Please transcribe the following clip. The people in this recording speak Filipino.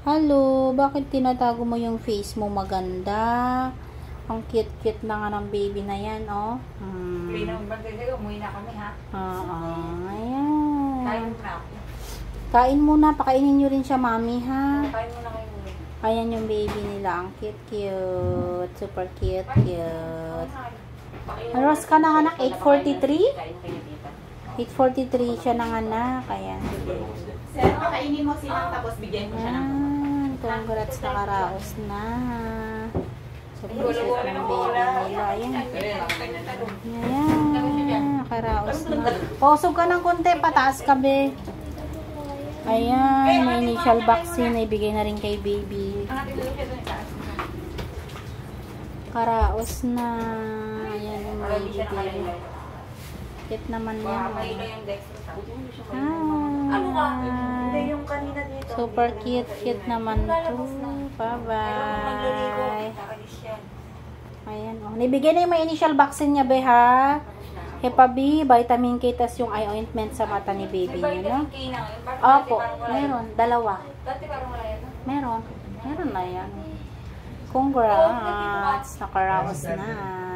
Hello, bakit tinatago mo yung face mo maganda? Ang cute-cute na nga ng baby na yan, oh. Clean ang bagay sa'yo, umuwi na kami, ha? Oo, ayan. Kain mo na ako. Kain muna, pakainin nyo rin siya, mami, ha? Kain mo na kayo uwi. Ayan yung baby nila, ang cute-cute. Super cute-cute. Aros ka na anak, 8:43? 8:43 siya nanganak, ayan. Sir, pakainin mo silang tapos bigyan mo siya ng Congrats, nakaraos na. Super cute ng baby nila. Ayan. Ayan, nakaraos na. Pausog ka ng konti, pataas ka, be. Ayan, may initial vaccine na ibigay na rin kay baby. Karaos na. Ayan yung baby. Cute naman yan. Yung kanina dito. Super cute naman to. Bye-bye. Ayan, oh. Nibigay na yung may initial vaccine niya, be, ha? Hepa B, vitamin K, tas yung eye ointment sa mata ni baby niya, no? Opo, meron. Dalawa. Dati parang wala yan. Meron. Meron na yan. Congrats. Nakaraos na.